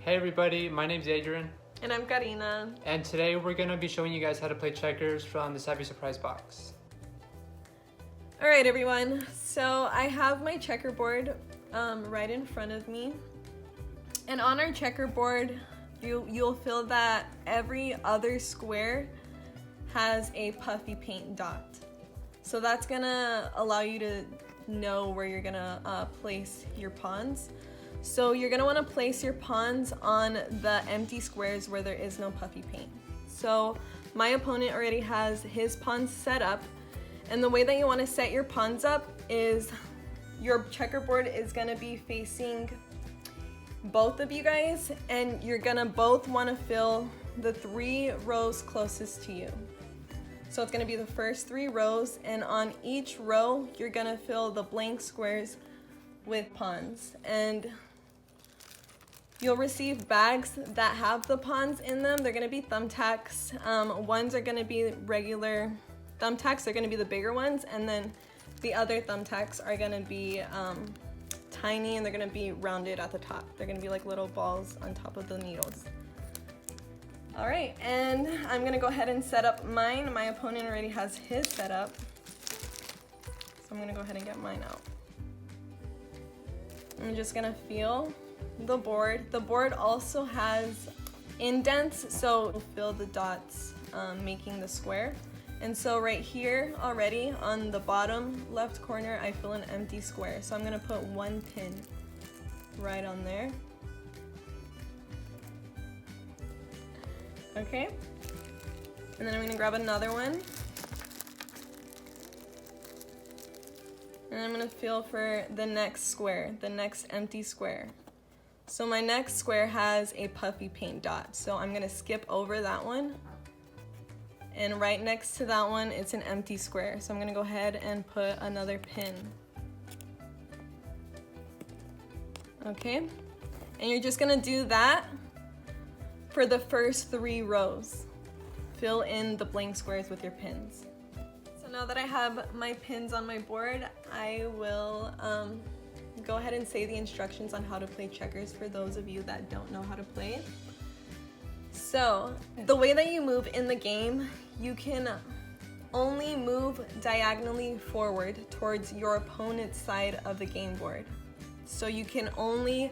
Hey everybody, my name's Adrian. And I'm Karina. And today we're going to be showing you guys how to play checkers from the Savvy Surprise box. Alright everyone, so I have my checkerboard right in front of me. And on our checkerboard, you'll feel that every other square has a puffy paint dot. So that's gonna allow you to know where you're gonna place your pawns. So you're gonna wanna place your pawns on the empty squares where there is no puffy paint. So my opponent already has his pawns set up, and the way that you wanna set your pawns up is your checkerboard is gonna be facing both of you guys, and you're gonna both wanna fill the 3 rows closest to you. So it's gonna be the first 3 rows, and on each row, you're gonna fill the blank squares with pawns. And you'll receive bags that have the pawns in them. They're gonna be thumbtacks. Ones are gonna be regular thumbtacks. They're gonna be the bigger ones, and then the other thumbtacks are gonna be tiny, and they're gonna be rounded at the top. They're gonna be like little balls on top of the needles. All right, and I'm gonna go ahead and set up mine. My opponent already has his set up, so I'm gonna go ahead and get mine out. I'm just gonna feel the board. The board also has indents, so it'll fill the dots, making the square. And so right here already on the bottom left corner, I fill an empty square. So I'm gonna put 1 pin right on there. Okay, and then I'm gonna grab another one. And I'm gonna feel for the next square, the next empty square. So my next square has a puffy paint dot. So I'm gonna skip over that one. And right next to that one, it's an empty square. So I'm gonna go ahead and put another pin. Okay, and you're just gonna do that for the first 3 rows. Fill in the blank squares with your pins. So now that I have my pins on my board, I will go ahead and say the instructions on how to play checkers for those of you that don't know how to play. So the way that you move in the game, you can only move diagonally forward towards your opponent's side of the game board. So you can only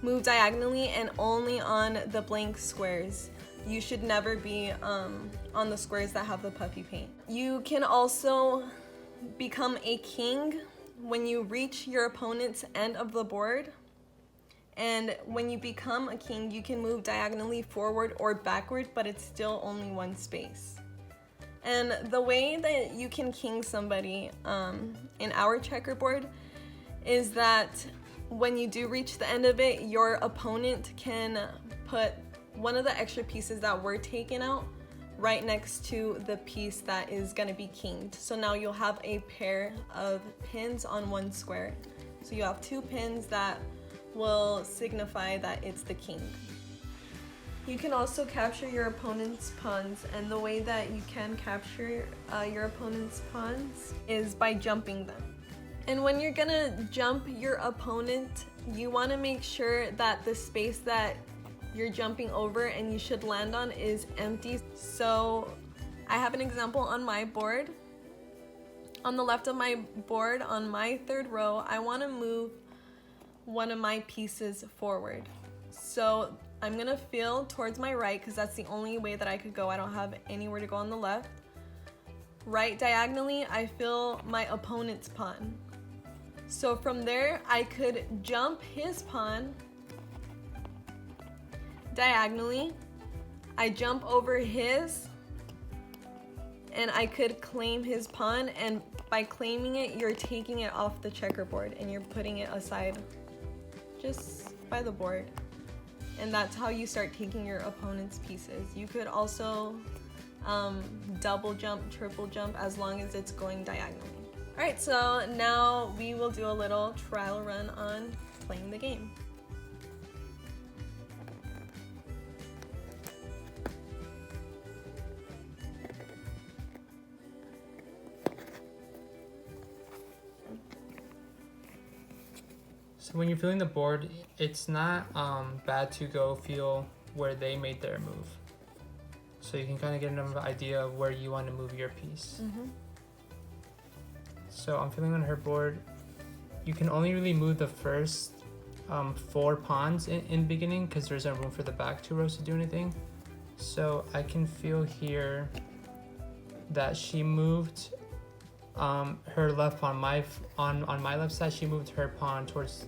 move diagonally and only on the blank squares. You should never be on the squares that have the puffy paint. You can also become a king when you reach your opponent's end of the board. And when you become a king, you can move diagonally forward or backward, but it's still only 1 space. And the way that you can king somebody in our checkerboard is that when you do reach the end of it, your opponent can put one of the extra pieces that were taken out right next to the piece that is gonna be kinged. So now you'll have a pair of pins on 1 square. So you have 2 pins that will signify that it's the king. You can also capture your opponent's pawns, and the way that you can capture your opponent's pawns is by jumping them. And when you're gonna jump your opponent, you wanna make sure that the space that you're jumping over and you should land on is empty. So I have an example on my board. On the left of my board, on my 3rd row, I wanna move one of my pieces forward. So I'm gonna feel towards my right, because that's the only way that I could go. I don't have anywhere to go on the left. Right diagonally, I feel my opponent's pawn. So from there, I could jump his pawn diagonally. I jump over his, and I could claim his pawn, and by claiming it, you're taking it off the checkerboard and you're putting it aside just by the board. And that's how you start taking your opponent's pieces. You could also double jump, triple jump, as long as it's going diagonally. All right, so now we will do a little trial run on playing the game. So when you're filling the board, it's not bad to go feel where they made their move. So you can kind of get an idea of where you want to move your piece. So I'm feeling on her board, you can only really move the first 4 pawns in the beginning because there's no room for the back 2 rows to do anything. So I can feel here that she moved her left pawn. On my left side, she moved her pawn towards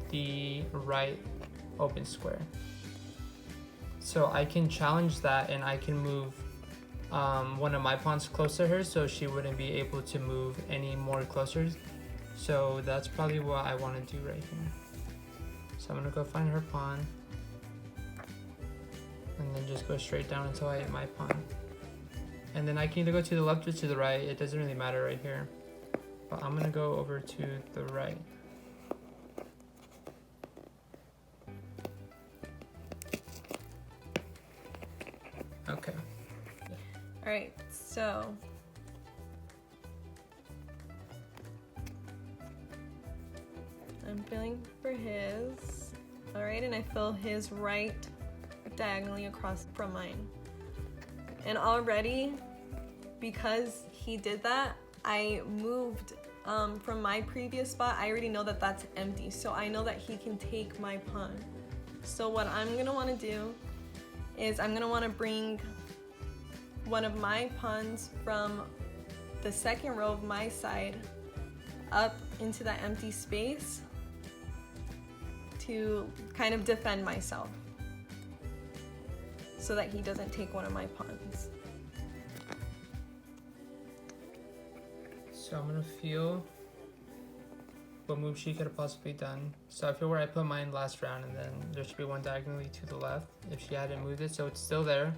the right open square. So I can challenge that, and I can move one of my pawns close to her so she wouldn't be able to move any more closer. So that's probably what I want to do right here. So I'm gonna go find her pawn and then just go straight down until I hit my pawn. And then I can either go to the left or to the right. It doesn't really matter right here. But I'm gonna go over to the right. Okay. All right, so I'm feeling for his. All right, and I feel his right diagonally across from mine. And already, because he did that, I moved from my previous spot. I already know that that's empty, so I know that he can take my pawn. So what I'm gonna wanna do is I'm gonna wanna bring one of my pawns from the second row of my side up into that empty space to kind of defend myself so that he doesn't take one of my pawns. So I'm gonna feel what move she could have possibly done. So I feel where I put mine last round, and then there should be one diagonally to the left if she hadn't moved it, so it's still there.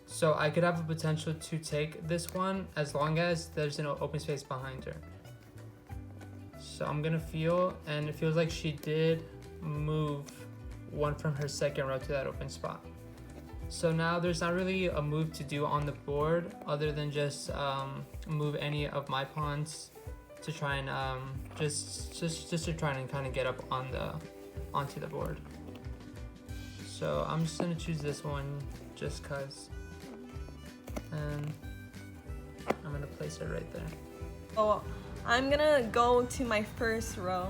So I could have a potential to take this one as long as there's an open space behind her. So I'm gonna feel, and it feels like she did move one from her second row to that open spot. So now there's not really a move to do on the board other than just move any of my pawns to try and just to try and kind of get up on onto the board. So I'm just gonna choose this one just cause, and I'm gonna place it right there. So I'm gonna go to my first row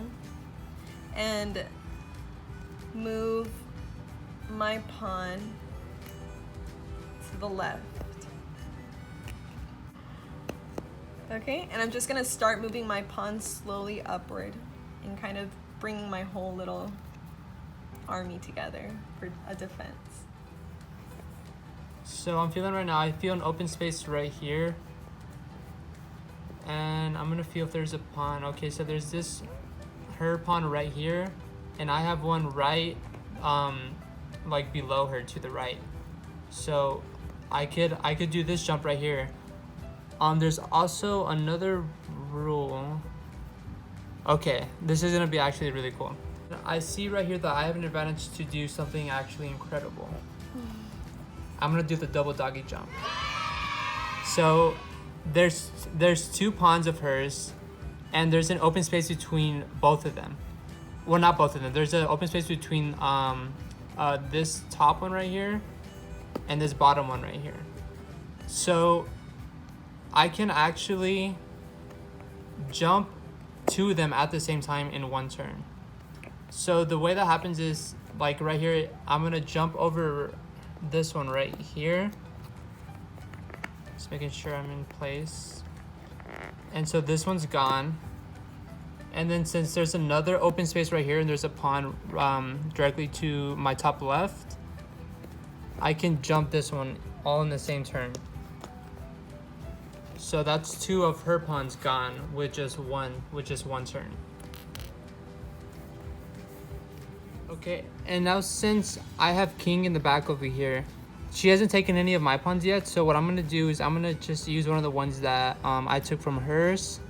and move my pawn to the left. Okay, and I'm just gonna start moving my pawn slowly upward and kind of bringing my whole little army together for a defense. So I'm feeling right now, I feel an open space right here. And I'm gonna feel if there's a pawn. Okay, so there's this, her pawn right here, and I have one right, like below her to the right. So I could do this jump right here. There's also another rule. Okay, this is gonna be actually really cool. I see right here that I have an advantage to do something actually incredible. I'm gonna do the double doggy jump. So there's 2 pawns of hers, and there's an open space between both of them. Well, not both of them. There's an open space between this top one right here and this bottom one right here. So I can actually jump 2 of them at the same time in one turn. So the way that happens is, like right here, I'm gonna jump over this one right here. Just making sure I'm in place. And so this one's gone. And then since there's another open space right here and there's a pawn directly to my top left, I can jump this one all in the same turn. So that's 2 of her pawns gone with just one turn. Okay, and now since I have king in the back over here, she hasn't taken any of my pawns yet. So what I'm gonna do is I'm gonna just use one of the ones that I took from hers.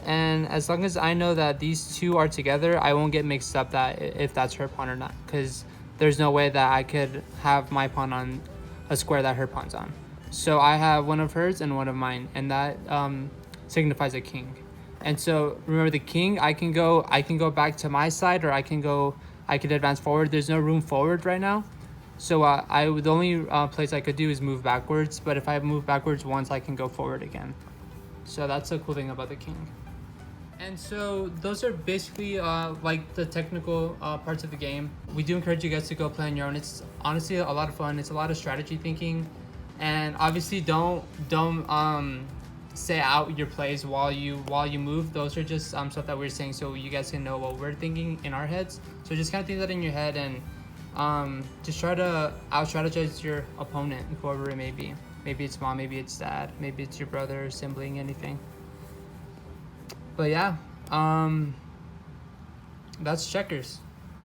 And as long as I know that these 2 are together, I won't get mixed up that if that's her pawn or not, because there's no way that I could have my pawn on a square that her pawn's on. So I have one of hers and one of mine, and that signifies a king. And so remember, the king, I can go back to my side, or I can go I could advance forward. There's no room forward right now. So the only place I could do is move backwards. But if I move backwards once, I can go forward again. So that's the cool thing about the king. And so those are basically like the technical parts of the game. We do encourage you guys to go play on your own. It's honestly a lot of fun. It's a lot of strategy thinking, and obviously don't say out your plays while you move. Those are just stuff that we're saying so you guys can know what we're thinking in our heads. So just kind of think that in your head and just try to out strategize your opponent, whoever it may be. Maybe it's mom, maybe it's dad, maybe it's your brother, sibling, anything. But yeah, that's checkers.